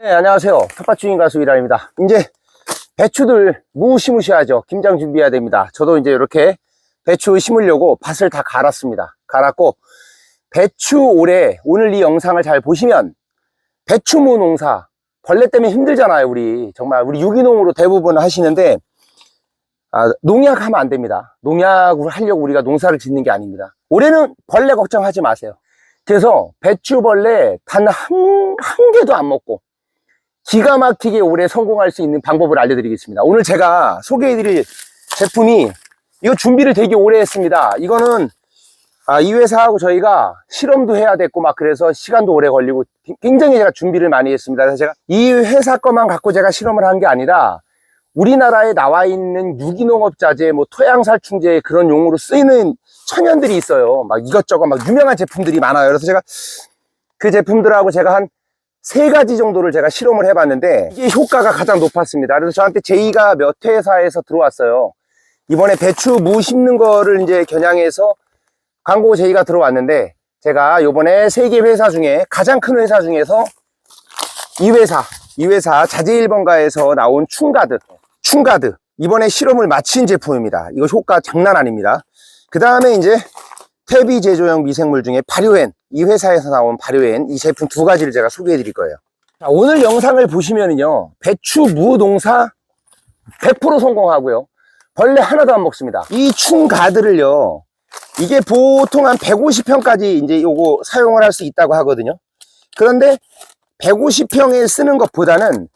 네, 안녕하세요. 텃밭주인 가수 이란입니다. 이제 배추들 무시무시하죠. 김장 준비해야 됩니다. 저도 이제 이렇게 배추 심으려고 밭을 다 갈았습니다. 갈았고, 배추 올해 오늘 이 영상을 잘 보시면 배추무 농사, 벌레 때문에 힘들잖아요. 정말 우리 유기농으로 대부분 하시는데 농약하면 안 됩니다. 농약을 하려고 우리가 농사를 짓는 게 아닙니다. 올해는 벌레 걱정하지 마세요. 그래서 배추벌레 단 한 개도 안 먹고 기가 막히게 올해 성공할 수 있는 방법을 알려드리겠습니다. 오늘 제가 소개해드릴 제품이, 이거 준비를 되게 오래 했습니다. 이거는 이 회사하고 저희가 실험도 해야 됐고 막 그래서 시간도 오래 걸리고 굉장히 제가 준비를 많이 했습니다. 그래서 제가 이 회사 것만 갖고 제가 실험을 한 게 아니라 우리나라에 나와 있는 유기농업자재, 토양살충제 그런 용으로 쓰이는 천연들이 있어요. 막 이것저것 막 유명한 제품들이 많아요. 그래서 제가 그 제품들하고 제가 한 3가지 정도를 제가 실험을 해봤는데 이게 효과가 가장 높았습니다. 그래서 저한테 제의가 몇 회사에서 들어왔어요. 이번에 배추 무 심는 거를 이제 겨냥해서 광고 제의가 들어왔는데, 제가 요번에 3개 회사 중에 가장 큰 회사 중에서 이 회사 자재일번가에서 나온 춘가드 이번에 실험을 마친 제품입니다. 이거 효과 장난 아닙니다. 그 다음에 이제 퇴비 제조용 미생물 중에 발효엔, 이 회사에서 나온 발효엔, 이 제품 2가지를 제가 소개해 드릴 거예요. 자, 오늘 영상을 보시면은요, 배추 무 농사 100% 성공하고요, 벌레 하나도 안 먹습니다. 이 춘가드를요, 이게 보통 한 150평까지 이제 요거 사용을 할 수 있다고 하거든요. 그런데 150평에 쓰는 것보다는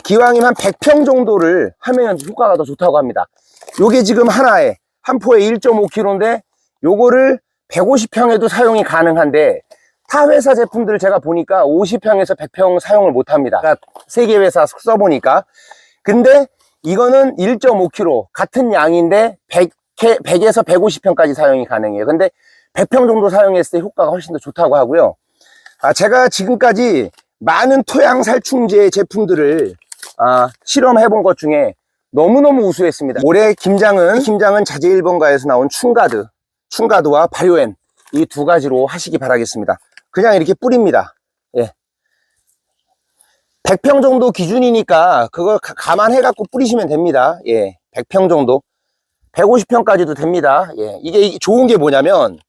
기왕이면 한 100평 정도를 하면 효과가 더 좋다고 합니다. 요게 지금 한 포에 1.5kg인데 요거를 150평에도 사용이 가능한데, 타 회사 제품들 제가 보니까 50평에서 100평 사용을 못 합니다. 그러니까 3개 회사 써보니까. 근데 이거는 1.5kg 같은 양인데 100에서 150평까지 사용이 가능해요. 근데 100평 정도 사용했을 때 효과가 훨씬 더 좋다고 하고요. 제가 지금까지 많은 토양 살충제 제품들을 실험해 본 것 중에 너무너무 우수했습니다. 올해 김장은 자재일번가에서 나온 춘가드와 발효엔, 이 2가지로 하시기 바라겠습니다. 그냥 이렇게 뿌립니다. 예. 100평 정도 기준이니까 그걸 감안해 갖고 뿌리시면 됩니다. 예. 100평 정도, 150평까지도 됩니다. 예. 이게 좋은 게 뭐냐면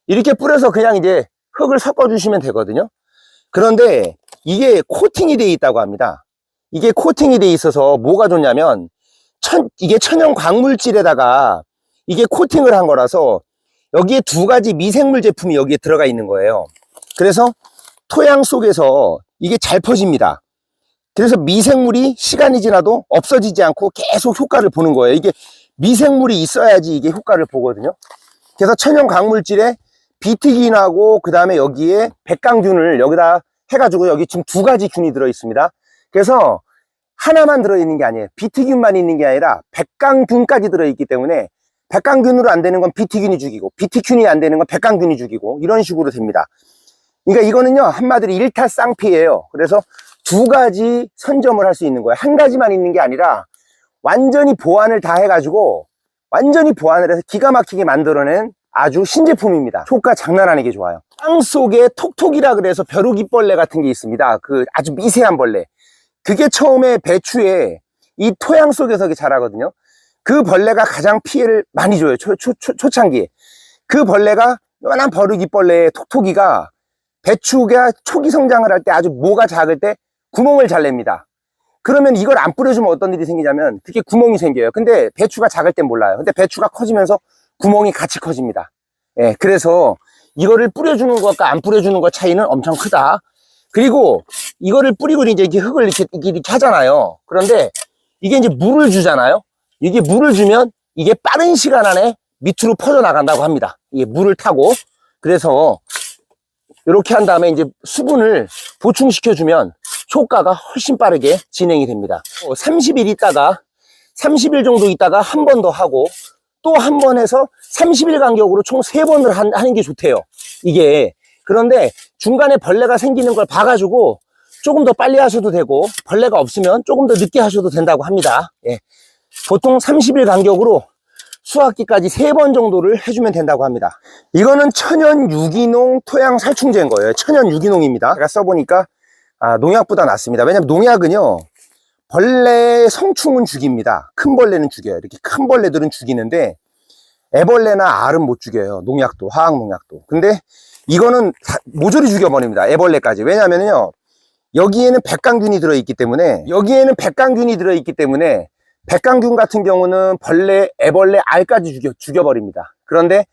이렇게 뿌려서 그냥 이제 흙을 섞어 주시면 되거든요. 그런데 이게 코팅이 되어 있다고 합니다. 이게 코팅이 되어 있어서 뭐가 좋냐면 이게 천연 광물질에다가 이게 코팅을 한 거라서 여기에 2가지 미생물 제품이 여기에 들어가 있는 거예요. 그래서 토양 속에서 이게 잘 퍼집니다. 그래서 미생물이 시간이 지나도 없어지지 않고 계속 효과를 보는 거예요. 이게 미생물이 있어야지 이게 효과를 보거든요. 그래서 천연 광물질에 비티균하고 그 다음에 여기에 백강균을 여기다 해가지고, 여기 지금 2가지 균이 들어있습니다. 그래서 하나만 들어있는 게 아니에요. 비티균만 있는 게 아니라 백강균까지 들어있기 때문에 백강균으로 안 되는 건 비티균이 죽이고, 비티균이 안 되는 건 백강균이 죽이고, 이런 식으로 됩니다. 그러니까 이거는요, 한마디로 일타쌍피예요. 그래서 2가지 선점을 할 수 있는 거예요. 한 가지만 있는 게 아니라 완전히 보완을 다 해가지고, 완전히 보완을 해서 기가 막히게 만들어낸 아주 신제품입니다. 효과 장난 아니게 좋아요. 땅 속에 톡톡이라 그래서 벼룩이벌레 같은 게 있습니다. 아주 미세한 벌레. 그게 처음에 배추에 이 토양 속에서 자라거든요. 그 벌레가 가장 피해를 많이 줘요. 초창기에. 그 벌레가, 요만한 벼룩이벌레의 톡톡이가 배추가 초기 성장을 할 때 아주 모가 작을 때 구멍을 잘 냅니다. 그러면 이걸 안 뿌려주면 어떤 일이 생기냐면 그게 구멍이 생겨요. 근데 배추가 작을 땐 몰라요. 근데 배추가 커지면서 구멍이 같이 커집니다. 예, 그래서 이거를 뿌려주는 것과 안 뿌려주는 것 차이는 엄청 크다. 그리고 이거를 뿌리고 이제 이렇게 흙을 이렇게 하잖아요. 그런데 이게 이제 물을 주잖아요. 이게 물을 주면 이게 빠른 시간 안에 밑으로 퍼져나간다고 합니다. 이게 물을 타고. 그래서 이렇게 한 다음에 이제 수분을 보충시켜주면 효과가 훨씬 빠르게 진행이 됩니다. 30일 정도 있다가 한 번 더 하고, 또 한 번 해서 30일 간격으로 총 3번을 하는 게 좋대요. 이게. 그런데 중간에 벌레가 생기는 걸 봐가지고 조금 더 빨리 하셔도 되고, 벌레가 없으면 조금 더 늦게 하셔도 된다고 합니다. 예. 보통 30일 간격으로 수확기까지 3번 정도를 해주면 된다고 합니다. 이거는 천연 유기농 토양 살충제인 거예요. 천연 유기농입니다. 제가 써보니까 농약보다 낫습니다. 왜냐면 농약은요, 벌레 성충은 죽입니다. 큰 벌레는 죽여요. 이렇게 큰 벌레들은 죽이는데 애벌레나 알은 못 죽여요. 농약도, 화학 농약도. 근데 이거는 모조리 죽여버립니다. 애벌레까지. 왜냐면요, 여기에는 백강균이 들어있기 때문에, 백강균 같은 경우는 벌레, 애벌레, 알까지 죽여버립니다. 그런데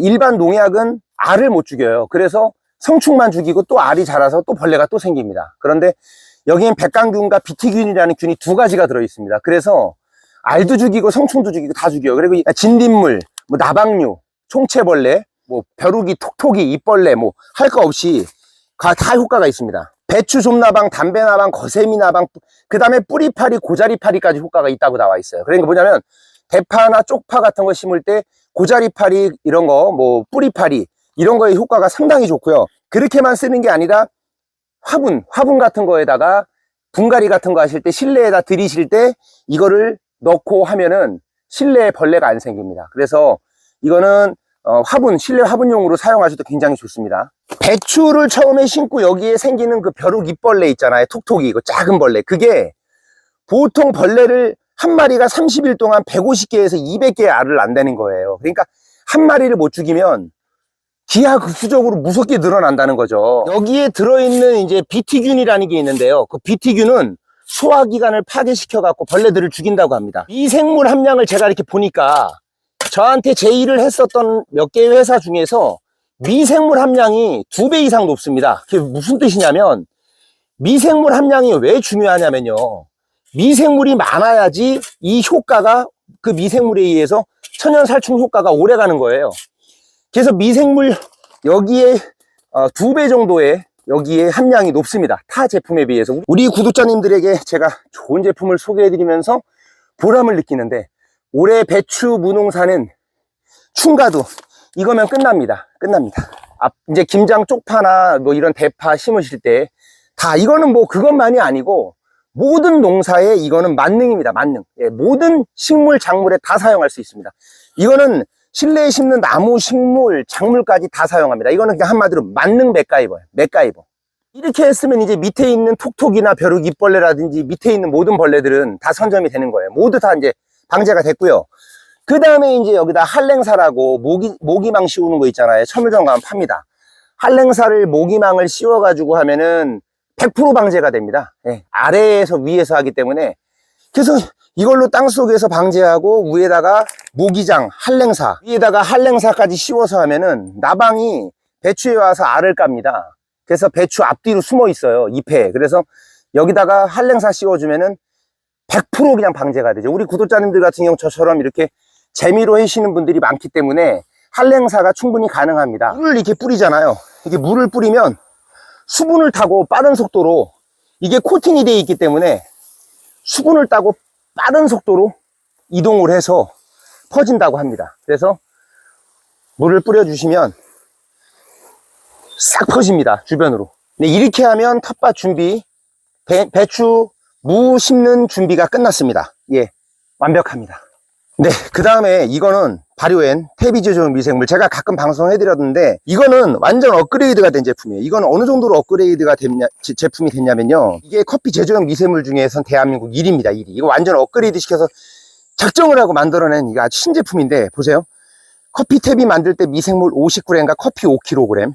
일반 농약은 알을 못 죽여요. 그래서 성충만 죽이고 또 알이 자라서 또 벌레가 또 생깁니다. 그런데 여기엔 백강균과 비티균이라는 균이 두 가지가 들어있습니다. 그래서 알도 죽이고 성충도 죽이고 다 죽여요. 그리고 진딧물, 뭐 나방류, 총채벌레, 뭐 벼룩이, 톡톡이, 잎벌레, 뭐 할 거 없이 다 효과가 있습니다. 배추 솜나방, 담배나방, 거세미나방, 그 다음에 뿌리파리, 고자리파리까지 효과가 있다고 나와 있어요. 그러니까 뭐냐면 대파나 쪽파 같은 거 심을 때 고자리파리 이런 거, 뭐 뿌리파리 이런 거에 효과가 상당히 좋고요. 그렇게만 쓰는 게 아니라 화분 같은 거에다가 분갈이 같은 거 하실 때, 실내에다 들이실 때 이거를 넣고 하면은 실내에 벌레가 안 생깁니다. 그래서 이거는 실내 화분용으로 사용하셔도 굉장히 좋습니다. 배추를 처음에 심고 여기에 생기는 그 벼룩 잎벌레 있잖아요. 톡톡이, 이거 작은 벌레. 그게 보통 벌레를 한 마리가 30일 동안 150개에서 200개의 알을 낳는다는 거예요. 그러니까 한 마리를 못 죽이면 기하급수적으로 무섭게 늘어난다는 거죠. 여기에 들어있는 이제 비티균이라는 게 있는데요. 그 비티균은 소화기관을 파괴시켜 갖고 벌레들을 죽인다고 합니다. 미생물 함량을 제가 이렇게 보니까 저한테 제의를 했었던 몇 개의 회사 중에서 미생물 함량이 2배 이상 높습니다. 그게 무슨 뜻이냐면, 미생물 함량이 왜 중요하냐면요, 미생물이 많아야지 이 효과가, 그 미생물에 의해서 천연살충 효과가 오래 가는 거예요. 그래서 미생물 여기에 2배 정도의 여기에 함량이 높습니다. 타 제품에 비해서. 우리 구독자님들에게 제가 좋은 제품을 소개해드리면서 보람을 느끼는데, 올해 배추 무농사는 충가도 이거면 끝납니다. 이제 김장 쪽파나 뭐 이런 대파 심으실 때 다, 이거는 뭐 그것만이 아니고 모든 농사에 이거는 만능입니다. 만능. 예, 모든 식물, 작물에 다 사용할 수 있습니다. 이거는 실내에 심는 나무, 식물, 작물까지 다 사용합니다. 이거는 그냥 한마디로 만능 맥가이버예요. 맥가이버. 이렇게 했으면 이제 밑에 있는 톡톡이나 벼룩 잎벌레라든지 밑에 있는 모든 벌레들은 다 선점이 되는 거예요. 모두 다 이제 방제가 됐고요. 그 다음에 이제 여기다 한랭사라고 모기망 씌우는 거 있잖아요. 첨유정 가면 팝니다. 한랭사를 모기망을 씌워가지고 하면은 100% 방제가 됩니다. 예, 아래에서 위에서 하기 때문에. 그래서 이걸로 땅속에서 방제하고 위에다가 모기장, 한랭사, 위에다가 한랭사까지 씌워서 하면은 나방이 배추에 와서 알을 깝니다. 그래서 배추 앞뒤로 숨어 있어요, 잎에. 그래서 여기다가 한랭사 씌워주면은 100% 그냥 방제가 되죠. 우리 구독자님들 같은 경우 저처럼 이렇게 재미로 하시는 분들이 많기 때문에 한랭사가 충분히 가능합니다. 물을 이렇게 뿌리잖아요. 이게 물을 뿌리면 수분을 타고 빠른 속도로, 이게 코팅이 되어 있기 때문에 수분을 따고 빠른 속도로 이동을 해서 퍼진다고 합니다. 그래서 물을 뿌려주시면 싹 퍼집니다, 주변으로. 네, 이렇게 하면 텃밭 준비, 배추 무 심는 준비가 끝났습니다. 예, 완벽합니다. 네, 그 다음에 이거는 발효엔 퇴비제조용 미생물, 제가 가끔 방송해드렸는데 이거는 완전 업그레이드가 된 제품이에요. 이건 어느 정도로 업그레이드가 제품이 됐냐면요, 이게 커피 제조용 미생물 중에선 대한민국 1위입니다. 1위. 이거 완전 업그레이드 시켜서 작정을 하고 만들어낸 이거 아주 신제품인데, 보세요. 커피 탭이 만들 때 미생물 50g과 커피 5kg,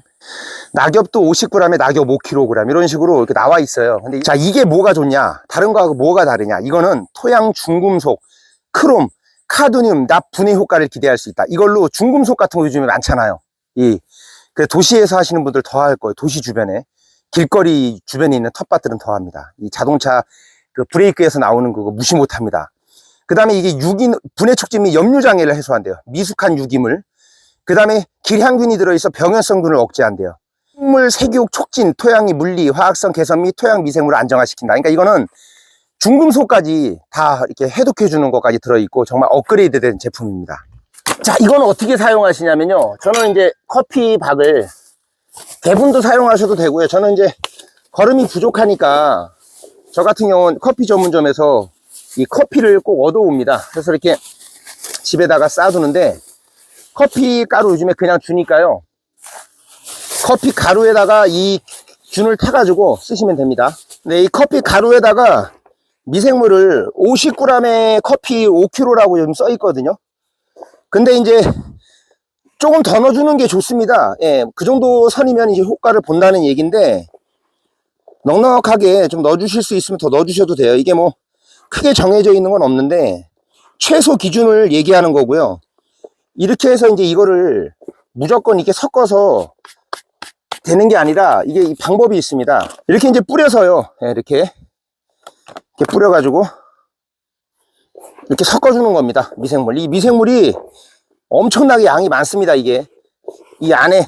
낙엽도 50g에 낙엽 5kg, 이런 식으로 이렇게 나와 있어요. 근데 자, 이게 뭐가 좋냐, 다른 거하고 뭐가 다르냐, 이거는 토양 중금속, 크롬, 카드뮴, 납 분해 효과를 기대할 수 있다. 이걸로 중금속 같은 거 요즘에 많잖아요. 그래 도시에서 하시는 분들 더 할 거예요. 도시 주변에, 길거리 주변에 있는 텃밭들은 더 합니다. 이 자동차 그 브레이크에서 나오는 그거 무시 못 합니다. 그 다음에 이게 분해 촉진 및 염류 장애를 해소한대요. 미숙한 유기물. 그 다음에 길향균이 들어있어 병연성균을 억제한대요. 식물 세교육 촉진, 토양의 물리, 화학성 개선 및 토양 미생물을 안정화시킨다. 그러니까 이거는 중금속까지 다 이렇게 해독해주는 것까지 들어있고 정말 업그레이드 된 제품입니다. 자, 이건 어떻게 사용하시냐면요, 저는 이제 커피박을 대분도 사용하셔도 되고요. 저는 이제 거름이 부족하니까 저 같은 경우는 커피 전문점에서 이 커피를 꼭 얻어옵니다. 그래서 이렇게 집에다가 싸두는데, 커피 가루 요즘에 그냥 주니까요, 커피 가루에다가 이 균을 타가지고 쓰시면 됩니다. 네, 이 커피 가루에다가 미생물을 50g에 커피 5kg라고 요즘 써 있거든요. 근데 이제 조금 더 넣어주는 게 좋습니다. 예, 그 정도 선이면 이제 효과를 본다는 얘기인데, 넉넉하게 좀 넣어주실 수 있으면 더 넣어주셔도 돼요. 이게 뭐 크게 정해져 있는 건 없는데 최소 기준을 얘기하는 거고요. 이렇게 해서 이제 이거를 무조건 이렇게 섞어서 되는 게 아니라 이게 이 방법이 있습니다. 이렇게 이제 뿌려서요. 예, 이렇게 뿌려가지고 이렇게 섞어주는 겁니다. 미생물. 이 미생물이 엄청나게 양이 많습니다. 이게 이 안에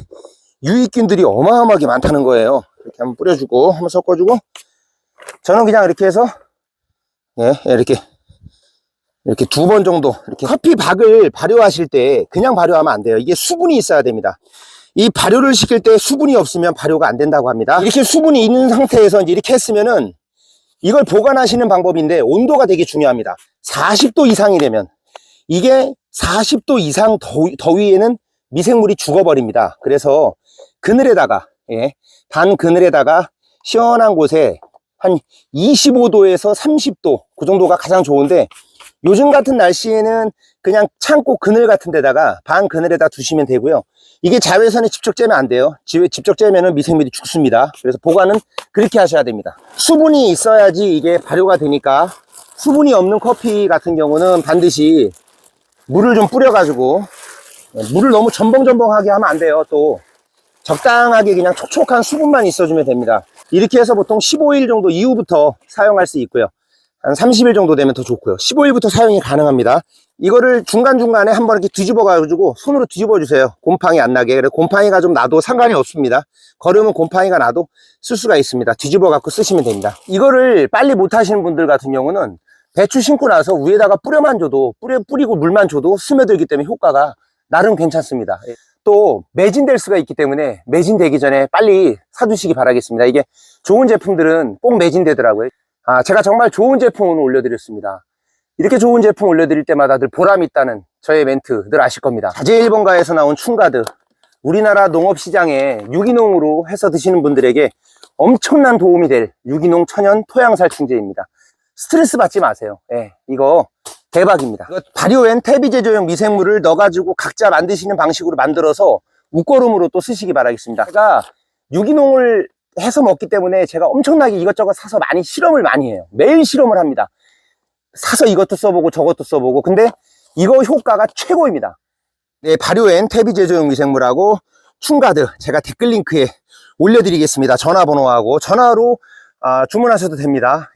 유익균들이 어마어마하게 많다는 거예요. 이렇게 한번 뿌려주고 한번 섞어주고, 저는 그냥 이렇게 해서 이렇게 2번 정도. 이렇게 커피 박을 발효하실 때 그냥 발효하면 안 돼요. 이게 수분이 있어야 됩니다. 이 발효를 시킬 때 수분이 없으면 발효가 안 된다고 합니다. 이렇게 수분이 있는 상태에서 이제 이렇게 했으면은 이걸 보관하시는 방법인데, 온도가 되게 중요합니다. 40도 이상이 되면, 이게 40도 이상 더위에는 미생물이 죽어버립니다. 그래서 그늘에다가, 반 그늘에다가 시원한 곳에 한 25도에서 30도, 그 정도가 가장 좋은데, 요즘 같은 날씨에는 그냥 창고 그늘 같은 데다가 반 그늘에다 두시면 되고요. 이게 자외선에 직접 쬐면 안 돼요. 직접 쬐면은 미생물이 죽습니다. 그래서 보관은 그렇게 하셔야 됩니다. 수분이 있어야지 이게 발효가 되니까, 수분이 없는 커피 같은 경우는 반드시 물을 좀 뿌려가지고, 물을 너무 전벙전벙하게 하면 안 돼요. 또 적당하게 그냥 촉촉한 수분만 있어주면 됩니다. 이렇게 해서 보통 15일 정도 이후부터 사용할 수 있고요. 한 30일 정도 되면 더 좋고요. 15일부터 사용이 가능합니다. 이거를 중간중간에 한번 이렇게 뒤집어 가지고 손으로 뒤집어 주세요. 곰팡이 안 나게. 그래서 곰팡이가 좀 나도 상관이 없습니다. 거름은 곰팡이가 나도 쓸 수가 있습니다. 뒤집어 갖고 쓰시면 됩니다. 이거를 빨리 못 하시는 분들 같은 경우는 배추 심고 나서 위에다가 뿌려만 줘도, 뿌리고 물만 줘도 스며들기 때문에 효과가 나름 괜찮습니다. 또 매진될 수가 있기 때문에 매진되기 전에 빨리 사두시기 바라겠습니다. 이게 좋은 제품들은 꼭 매진되더라고요. 제가 정말 좋은 제품 오늘 올려드렸습니다. 이렇게 좋은 제품 올려드릴 때마다 늘 보람 있다는 저의 멘트 늘 아실 겁니다. 자재1번가에서 나온 춘가드, 우리나라 농업시장에 유기농으로 해서 드시는 분들에게 엄청난 도움이 될 유기농 천연 토양살충제입니다. 스트레스 받지 마세요. 이거 대박입니다. 이거 발효엔 퇴비 제조용 미생물을 넣어가지고 각자 만드시는 방식으로 만들어서 웃거름으로 또 쓰시기 바라겠습니다. 제가 유기농을 해서 먹기 때문에 제가 엄청나게 이것저것 사서 실험을 많이 해요. 매일 실험을 합니다. 사서 이것도 써보고 저것도 써보고. 근데 이거 효과가 최고입니다. 네, 발효엔 퇴비 제조용 미생물하고 춘가드, 제가 댓글 링크에 올려드리겠습니다. 전화번호하고 전화로 주문하셔도 됩니다.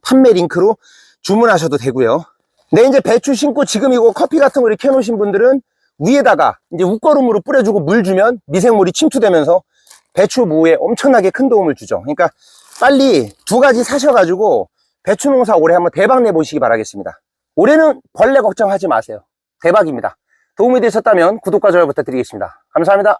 판매 링크로 주문하셔도 되고요. 네, 이제 배추 심고 지금 이거 커피 같은 거 이렇게 해놓으신 분들은 위에다가 이제 웃거름으로 뿌려주고 물 주면 미생물이 침투되면서 배추 무에 엄청나게 큰 도움을 주죠. 그러니까 빨리 2가지 사셔가지고 배추 농사 올해 한번 대박 내보시기 바라겠습니다. 올해는 벌레 걱정하지 마세요. 대박입니다. 도움이 되셨다면 구독과 좋아요 부탁드리겠습니다. 감사합니다.